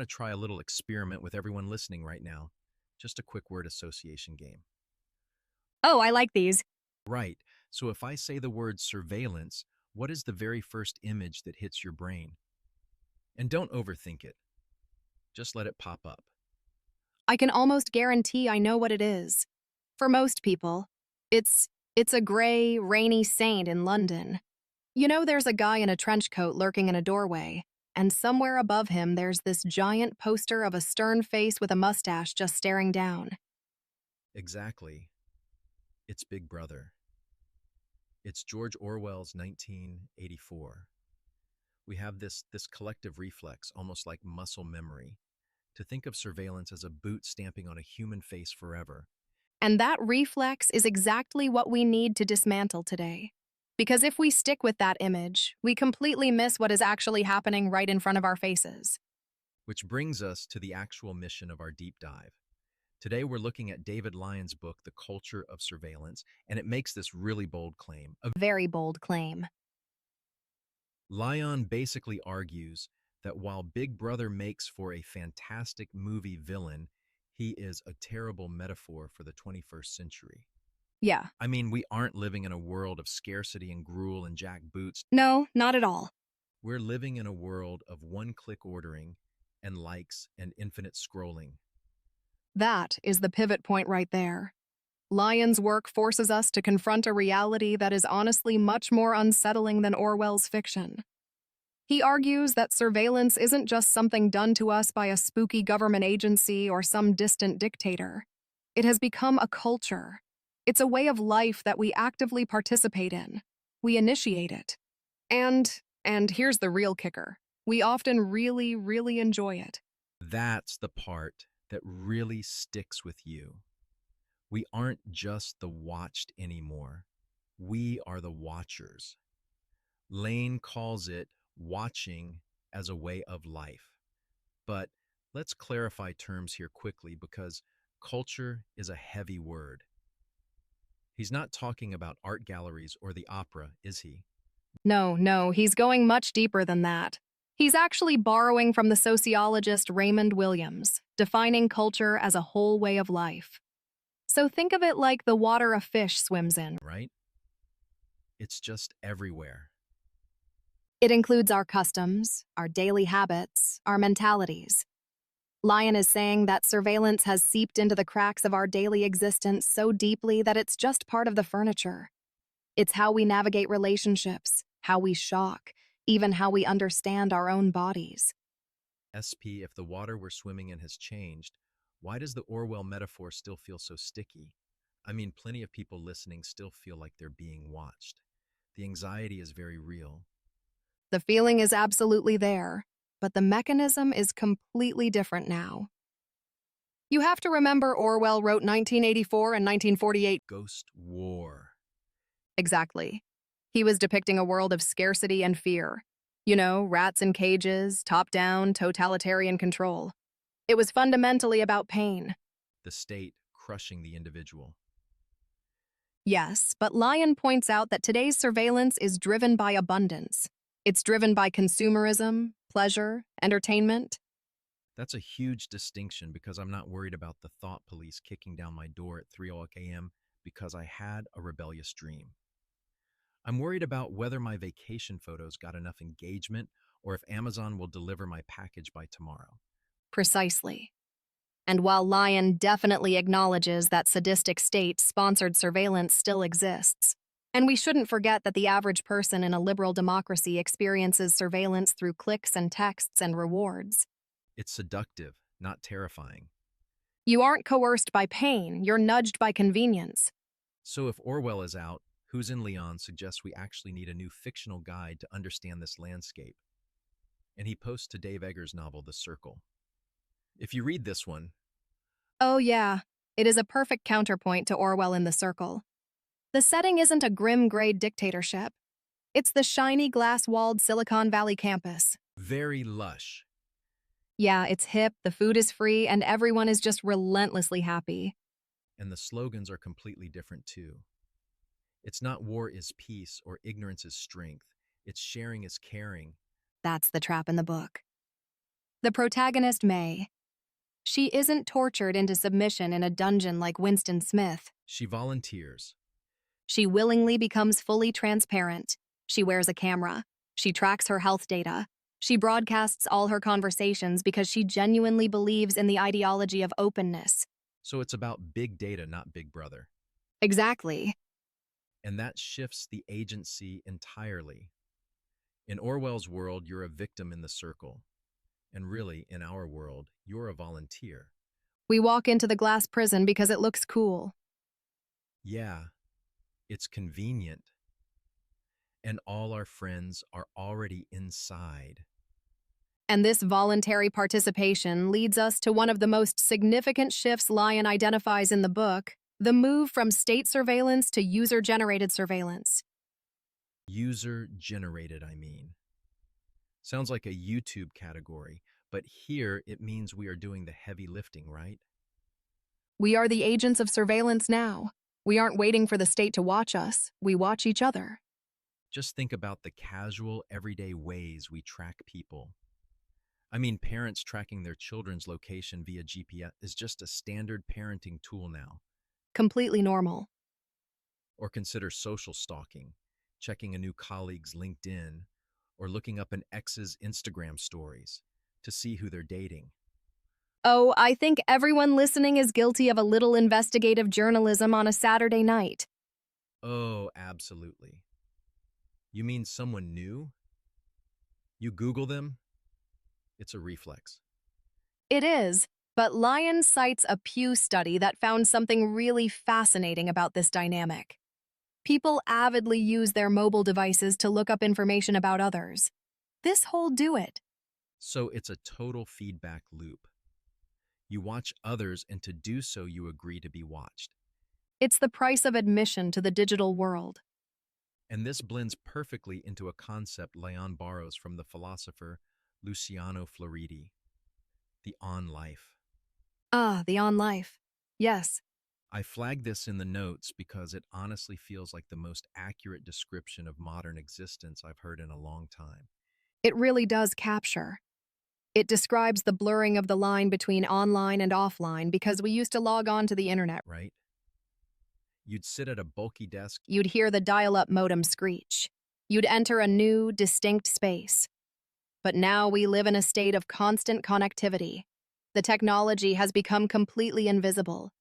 try a little experiment with everyone listening right now. Just a quick word association game. Oh, I like these. Right. So if I say the word surveillance, what is the very first image that hits your brain? And don't overthink it. Just let it pop up. I can almost guarantee I know what it is. For most people, it's it's a gray, rainy saint in London. You know, there's a guy in a trench coat lurking in a doorway, and somewhere above him there's this giant poster of a stern face with a mustache just staring down. Exactly. It's Big Brother. It's George Orwell's 1984. We have this collective reflex, almost like muscle memory, to think of surveillance as a boot stamping on a human face forever. And that reflex is exactly what we need to dismantle today. Because if we stick with that image, we completely miss what is actually happening right in front of our faces. Which brings us to the actual mission of our deep dive. Today, we're looking at David Lyon's book, The Culture of Surveillance, and it makes this really bold claim. Very bold claim. Lyon basically argues that while Big Brother makes for a fantastic movie villain, he is a terrible metaphor for the 21st century. Yeah. I mean, we aren't living in a world of scarcity and gruel and jackboots. No, not at all. We're living in a world of one-click ordering and likes and infinite scrolling. That is the pivot point right there. Lyon's work forces us to confront a reality that is honestly much more unsettling than Orwell's fiction. He argues that surveillance isn't just something done to us by a spooky government agency or some distant dictator. It has become a culture. It's a way of life that we actively participate in. We initiate it. And here's the real kicker. We often really, really enjoy it. That's the part that really sticks with you. We aren't just the watched anymore. We are the watchers. Lane calls it watching as a way of life. But let's clarify terms here quickly because culture is a heavy word. He's not talking about art galleries or the opera, is he? No, he's going much deeper than that. He's actually borrowing from the sociologist Raymond Williams, defining culture as a whole way of life. So think of it like the water a fish swims in. Right? It's just everywhere. It includes our customs, our daily habits, our mentalities. Lyon is saying that surveillance has seeped into the cracks of our daily existence so deeply that it's just part of the furniture. It's how we navigate relationships, how we shock, even how we understand our own bodies. SP, if the water we're swimming in has changed, why does the Orwell metaphor still feel so sticky? I mean, plenty of people listening still feel like they're being watched. The anxiety is very real. The feeling is absolutely there, but the mechanism is completely different now. You have to remember Orwell wrote 1984 and 1948. Ghost war. Exactly. He was depicting a world of scarcity and fear. You know, rats in cages, top-down, totalitarian control. It was fundamentally about pain. The state crushing the individual. Yes, but Lyon points out that today's surveillance is driven by abundance. It's driven by consumerism, pleasure, entertainment. That's a huge distinction because I'm not worried about the thought police kicking down my door at 3 a.m. because I had a rebellious dream. I'm worried about whether my vacation photos got enough engagement or if Amazon will deliver my package by tomorrow. Precisely. And while Lyon definitely acknowledges that sadistic state-sponsored surveillance still exists, and we shouldn't forget that the average person in a liberal democracy experiences surveillance through clicks and texts and rewards. It's seductive, not terrifying. You aren't coerced by pain, you're nudged by convenience. So if Orwell is out, Who's in Lyon suggests we actually need a new fictional guide to understand this landscape. And he posts to Dave Eggers' novel, The Circle. If you read this one, Oh yeah, it is a perfect counterpoint to Orwell in The Circle. The setting isn't a grim gray dictatorship. It's the shiny glass-walled Silicon Valley campus. very lush. Yeah, it's hip, the food is free, and everyone is just relentlessly happy. And the slogans are completely different too. It's not war is peace or ignorance is strength. It's sharing is caring. That's the trap in the book. The protagonist, May. She isn't tortured into submission in a dungeon like Winston Smith. She volunteers. She willingly becomes fully transparent. She wears a camera. She tracks her health data. She broadcasts all her conversations because she genuinely believes in the ideology of openness. So it's about big data, not Big Brother. Exactly. And that shifts the agency entirely. In Orwell's world, you're a victim in the circle. And really, in our world, you're a volunteer. We walk into the glass prison because it looks cool. Yeah, it's convenient. And all our friends are already inside. And this voluntary participation leads us to one of the most significant shifts Lyon identifies in the book, the move from state surveillance to user-generated surveillance. User-generated, I mean. Sounds like a YouTube category, but here it means we are doing the heavy lifting, right? We are the agents of surveillance now. We aren't waiting for the state to watch us. We watch each other. Just think about the casual, everyday ways we track people. I mean, parents tracking their children's location via GPS is just a standard parenting tool now. Completely normal. Or consider social stalking, checking a new colleague's LinkedIn, or looking up an ex's Instagram stories to see who they're dating. Oh, I think everyone listening is guilty of a little investigative journalism on a Saturday night. Oh, absolutely. You mean someone new? You Google them? It's a reflex. It is, but Lyon cites a Pew study that found something really fascinating about this dynamic. People avidly use their mobile devices to look up information about others. This whole do it. So it's a total feedback loop. You watch others, and to do so, you agree to be watched. It's the price of admission to the digital world. And this blends perfectly into a concept Lyon borrows from the philosopher Luciano Floridi, the on-life. Ah, the on-life. Yes, I flagged this in the notes because it honestly feels like the most accurate description of modern existence I've heard in a long time. it really does capture. It describes the blurring of the line between online and offline because we used to log on to the internet. Right? You'd sit at a bulky desk. You'd hear the dial-up modem screech. You'd enter a new, distinct space. But now we live in a state of constant connectivity. The technology has become completely invisible.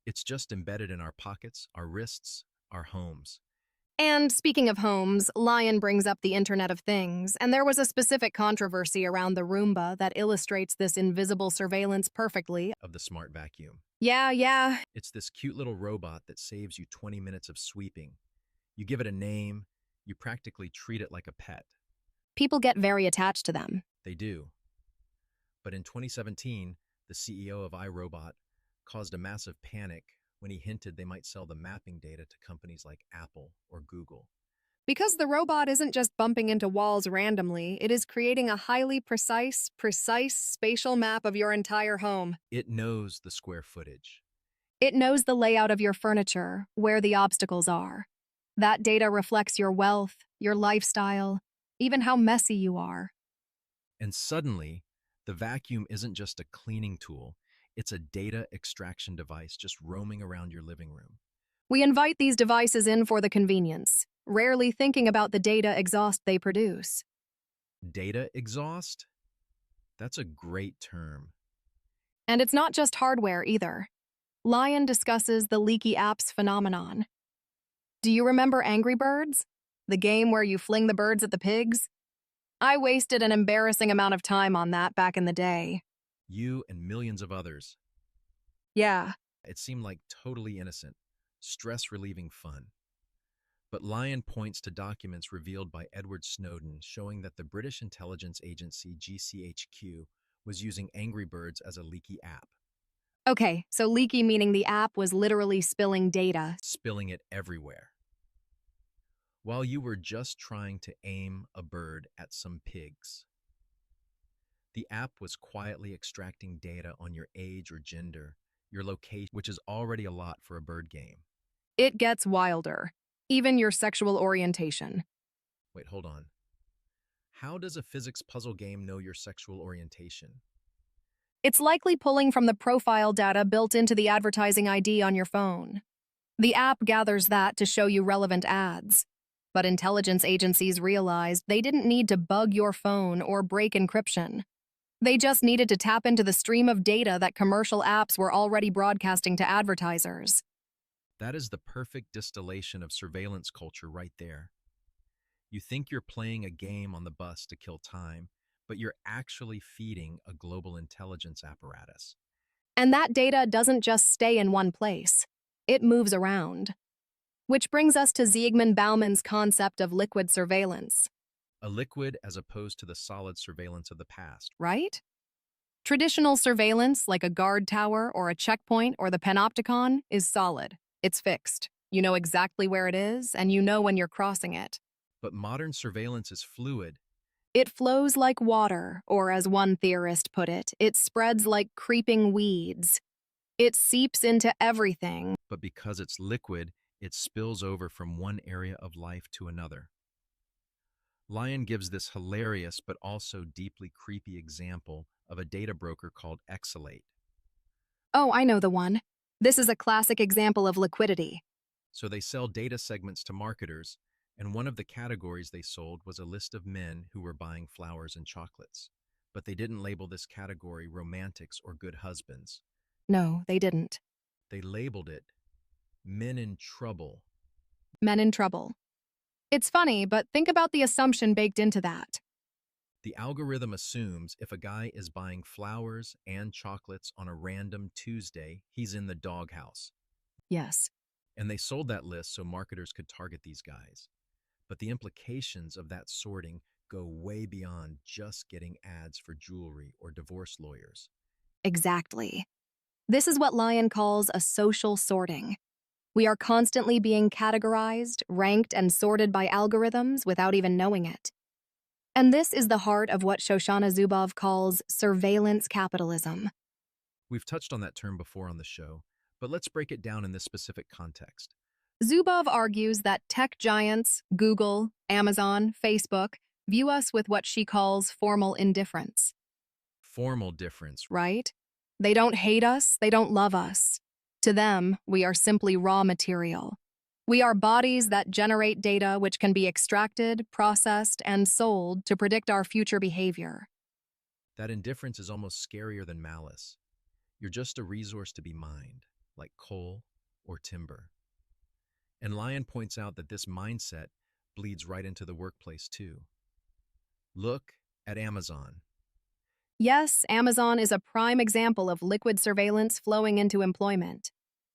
It's just embedded in our pockets, our wrists, our homes. And speaking of homes, Lyon brings up the Internet of Things, and there was a specific controversy around the Roomba that illustrates this invisible surveillance perfectly. Of the smart vacuum. Yeah. It's this cute little robot that saves you 20 minutes of sweeping. You give it a name, you practically treat it like a pet. People get very attached to them. They do. But in 2017, the CEO of iRobot caused a massive panic when he hinted they might sell the mapping data to companies like Apple or Google. Because the robot isn't just bumping into walls randomly, it is creating a highly precise spatial map of your entire home. It knows the square footage. It knows the layout of your furniture, where the obstacles are. That data reflects your wealth, your lifestyle, even how messy you are. And suddenly, the vacuum isn't just a cleaning tool, it's a data extraction device just roaming around your living room. We invite these devices in for the convenience, rarely thinking about the data exhaust they produce. Data exhaust? That's a great term. And it's not just hardware either. Lyon discusses the Leaky apps phenomenon. Do you remember Angry Birds? The game where you fling the birds at the pigs? I wasted an embarrassing amount of time on that back in the day. You and millions of others. Yeah. It seemed like totally innocent, stress-relieving fun. But Lyon points to documents revealed by Edward Snowden showing that the British intelligence agency GCHQ was using Angry Birds as a Leaky app. Okay, so Leaky meaning the app was literally spilling data. Spilling it everywhere. While you were just trying to aim a bird at some pigs. The app was quietly extracting data on your age or gender, your location, which is already a lot for a bird game. It gets wilder. Even your sexual orientation. Wait, hold on. How does a physics puzzle game know your sexual orientation? It's likely pulling from the profile data built into the advertising ID on your phone. The app gathers that to show you relevant ads. But intelligence agencies realized they didn't need to bug your phone or break encryption. They just needed to tap into the stream of data that commercial apps were already broadcasting to advertisers. That is the perfect distillation of surveillance culture right there. You think you're playing a game on the bus to kill time, but you're actually feeding a global intelligence apparatus. And that data doesn't just stay in one place, it moves around. Which brings us to Zygmunt Bauman's concept of liquid surveillance, A liquid as opposed to the solid surveillance of the past. right? Traditional surveillance, like a guard tower or a checkpoint or the panopticon, is solid. It's fixed. You know exactly where it is, and you know when you're crossing it. But modern surveillance is fluid. It flows like water, or as one theorist put it spreads like creeping weeds. It seeps into everything. But because it's liquid, it spills over from one area of life to another. Lyon gives this hilarious but also deeply creepy example of a data broker called Exalate. Oh, I know the one. This is a classic example of liquidity. So they sell data segments to marketers, and one of the categories they sold was a list of men who were buying flowers and chocolates. But they didn't label this category romantics or good husbands. No, they didn't. They labeled it men in trouble. Men in trouble. It's funny, but think about the assumption baked into that. The algorithm assumes if a guy is buying flowers and chocolates on a random Tuesday, he's in the doghouse. Yes. And they sold that list so marketers could target these guys. But the implications of that sorting go way beyond just getting ads for jewelry or divorce lawyers. Exactly. This is what Lyon calls a social sorting. We are constantly being categorized, ranked, and sorted by algorithms without even knowing it. And this is the heart of what Shoshana Zuboff calls surveillance capitalism. We've touched on that term before on the show, but let's break it down in this specific context. Zuboff argues that tech giants, Google, Amazon, Facebook, view us with what she calls formal indifference, Formal difference. right? They don't hate us, they don't love us. To them, we are simply raw material. We are bodies that generate data which can be extracted, processed, and sold to predict our future behavior. That indifference is almost scarier than malice. You're just a resource to be mined, like coal or timber. And Lyon points out that this mindset bleeds right into the workplace too. Look at Amazon. Yes, Amazon is a prime example of liquid surveillance flowing into employment.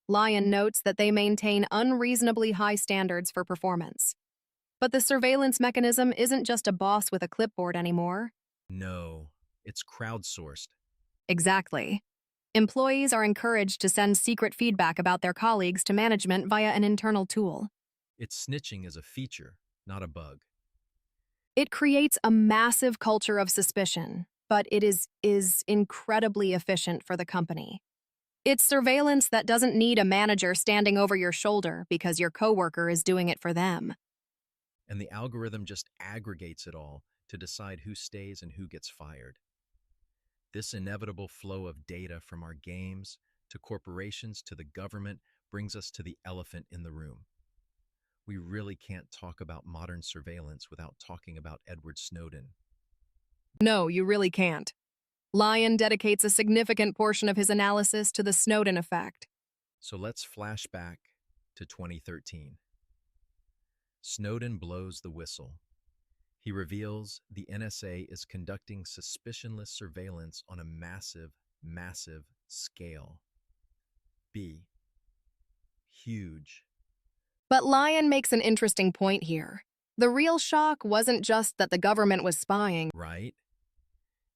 Lyon notes that they maintain unreasonably high standards for performance. But the surveillance mechanism isn't just a boss with a clipboard anymore. No, it's crowdsourced. Exactly. Employees are encouraged to send secret feedback about their colleagues to management via an internal tool. It's snitching as a feature, not a bug. It creates a massive culture of suspicion, but it is incredibly efficient for the company. It's surveillance that doesn't need a manager standing over your shoulder because your coworker is doing it for them. And the algorithm just aggregates it all to decide who stays and who gets fired. This inevitable flow of data from our games to corporations to the government brings us to the elephant in the room. We really can't talk about modern surveillance without talking about Edward Snowden. No, you really can't. Lyon dedicates a significant portion of his analysis to the Snowden effect. So let's flash back to 2013. Snowden blows the whistle. He reveals the NSA is conducting suspicionless surveillance on a massive, massive scale. B. Huge. But Lyon makes an interesting point here. The real shock wasn't just that the government was spying. Right?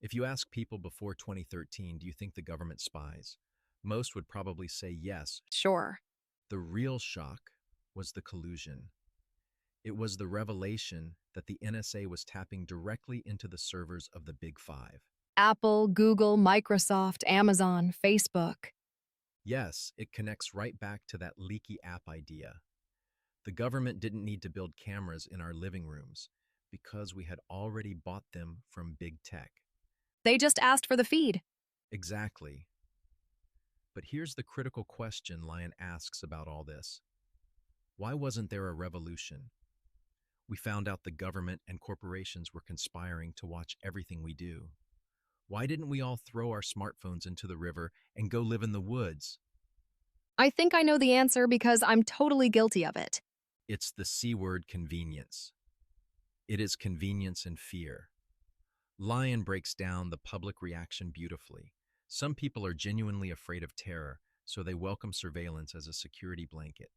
If you ask people before 2013, do you think the government spies? Most would probably say yes. Sure. The real shock was the collusion. It was the revelation that the NSA was tapping directly into the servers of the Big Five. Apple, Google, Microsoft, Amazon, Facebook. Yes, it connects right back to that Leaky app idea. The government didn't need to build cameras in our living rooms because we had already bought them from big tech. They just asked for the feed. Exactly. But here's the critical question Lyon asks about all this. Why wasn't there a revolution? We found out the government and corporations were conspiring to watch everything we do. Why didn't we all throw our smartphones into the river and go live in the woods? I think I know the answer because I'm totally guilty of it. It's the C word, convenience. It is convenience and fear. Lyon breaks down the public reaction beautifully. Some people are genuinely afraid of terror, so they welcome surveillance as a security blanket.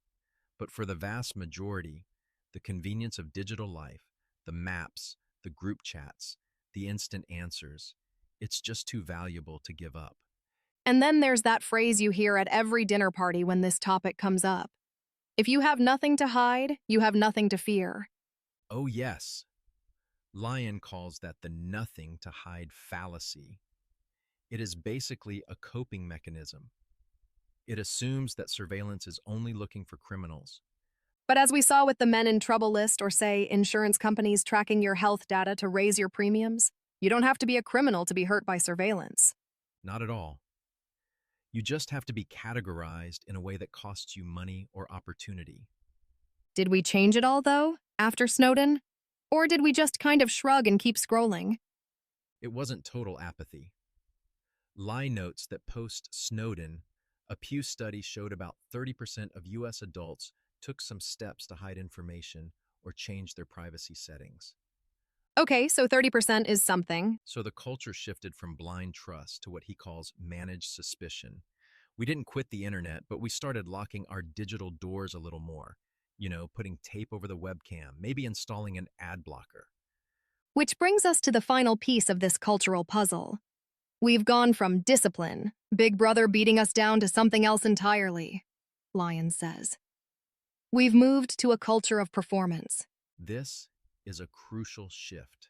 But for the vast majority, the convenience of digital life, the maps, the group chats, the instant answers, it's just too valuable to give up. And then there's that phrase you hear at every dinner party when this topic comes up. If you have nothing to hide, you have nothing to fear. Oh, yes. Lyon calls that the nothing to hide fallacy. It is basically a coping mechanism. It assumes that surveillance is only looking for criminals. But as we saw with the men in trouble list or, say, insurance companies tracking your health data to raise your premiums, you don't have to be a criminal to be hurt by surveillance. Not at all. You just have to be categorized in a way that costs you money or opportunity. Did we change it all, though, after Snowden? Or did we just kind of shrug and keep scrolling? It wasn't total apathy. Lyon notes that post-Snowden, a Pew study showed about 30% of U.S. adults took some steps to hide information or change their privacy settings. Okay, so 30% is something. So the culture shifted from blind trust to what he calls managed suspicion. We didn't quit the internet, but we started locking our digital doors a little more. Putting tape over the webcam, maybe installing an ad blocker. Which brings us to the final piece of this cultural puzzle. We've gone from discipline, Big Brother beating us down, to something else entirely, Lyon says. We've moved to a culture of performance. This is a crucial shift.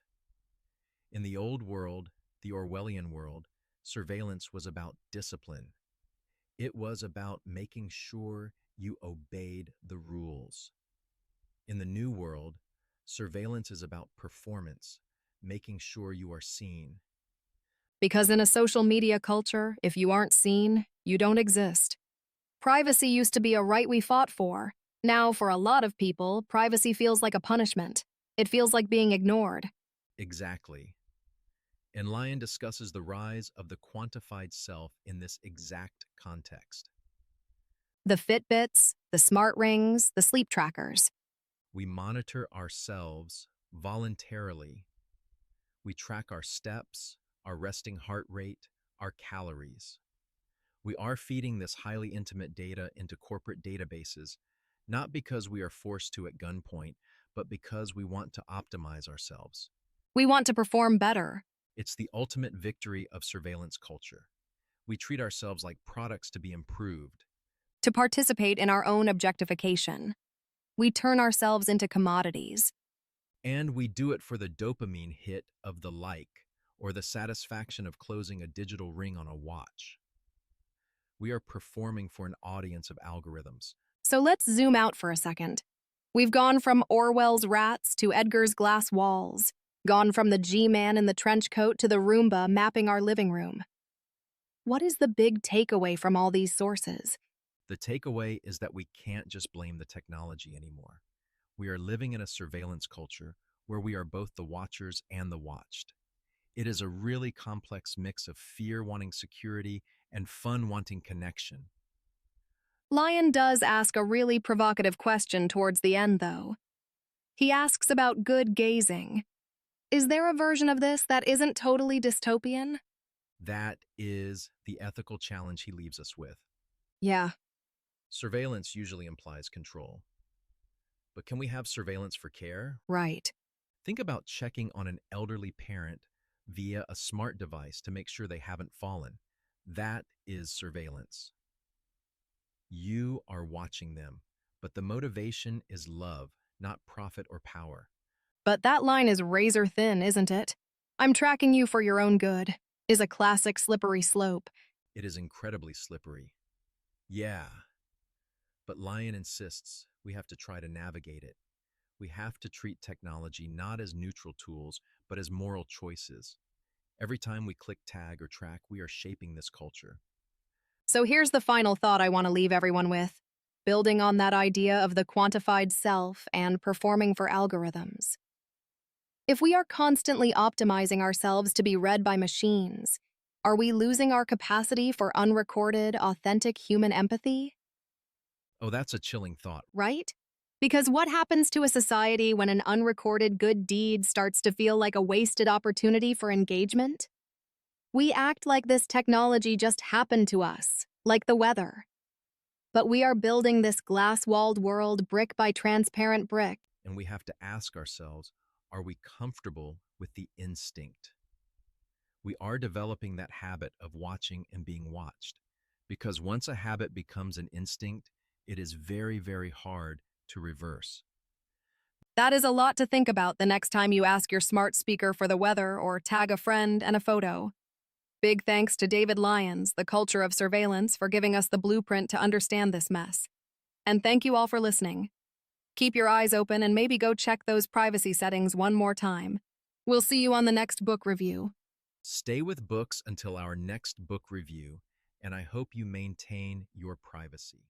In the old world, the Orwellian world, surveillance was about discipline. It was about making sure you obeyed the rules. In the new world, surveillance is about performance, making sure you are seen. Because in a social media culture, if you aren't seen, you don't exist. Privacy used to be a right we fought for. Now, for a lot of people, privacy feels like a punishment. It feels like being ignored. Exactly. And Lyon discusses the rise of the quantified self in this exact context. The Fitbits, the smart rings, the sleep trackers. We monitor ourselves voluntarily. We track our steps, our resting heart rate, our calories. We are feeding this highly intimate data into corporate databases, not because we are forced to at gunpoint, but because we want to optimize ourselves. We want to perform better. It's the ultimate victory of surveillance culture. We treat ourselves like products to be improved. To participate in our own objectification. We turn ourselves into commodities. And we do it for the dopamine hit of the like, or the satisfaction of closing a digital ring on a watch. We are performing for an audience of algorithms. So let's zoom out for a second. We've gone from Orwell's rats to Edgar's glass walls, gone from the G-man in the trench coat to the Roomba mapping our living room. What is the big takeaway from all these sources? The takeaway is that we can't just blame the technology anymore. We are living in a surveillance culture where we are both the watchers and the watched. It is a really complex mix of fear wanting security and fun wanting connection. Lyon does ask a really provocative question towards the end, though. He asks about good gazing. Is there a version of this that isn't totally dystopian? That is the ethical challenge he leaves us with. Yeah. Surveillance usually implies control. But can we have surveillance for care? Right. Think about checking on an elderly parent via a smart device to make sure they haven't fallen. That is surveillance. You are watching them, but the motivation is love, not profit or power. But that line is razor thin, isn't it? I'm tracking you for your own good, is a classic slippery slope. It is incredibly slippery. Yeah, but Lyon insists we have to try to navigate it. We have to treat technology not as neutral tools, but as moral choices. Every time we click tag or track, we are shaping this culture. So here's the final thought I want to leave everyone with, building on that idea of the quantified self and performing for algorithms. If we are constantly optimizing ourselves to be read by machines, are we losing our capacity for unrecorded, authentic human empathy? Oh, that's a chilling thought. Right? Because what happens to a society when an unrecorded good deed starts to feel like a wasted opportunity for engagement? We act like this technology just happened to us, like the weather. But we are building this glass-walled world brick by transparent brick. And we have to ask ourselves, are we comfortable with the instinct? We are developing that habit of watching and being watched. Because once a habit becomes an instinct, it is very, very hard to reverse. That is a lot to think about the next time you ask your smart speaker for the weather or tag a friend and a photo. Big thanks to David Lyons, the culture of surveillance, for giving us the blueprint to understand this mess. And thank you all for listening. Keep your eyes open and maybe go check those privacy settings one more time. We'll see you on the next book review. Stay with books until our next book review, and I hope you maintain your privacy.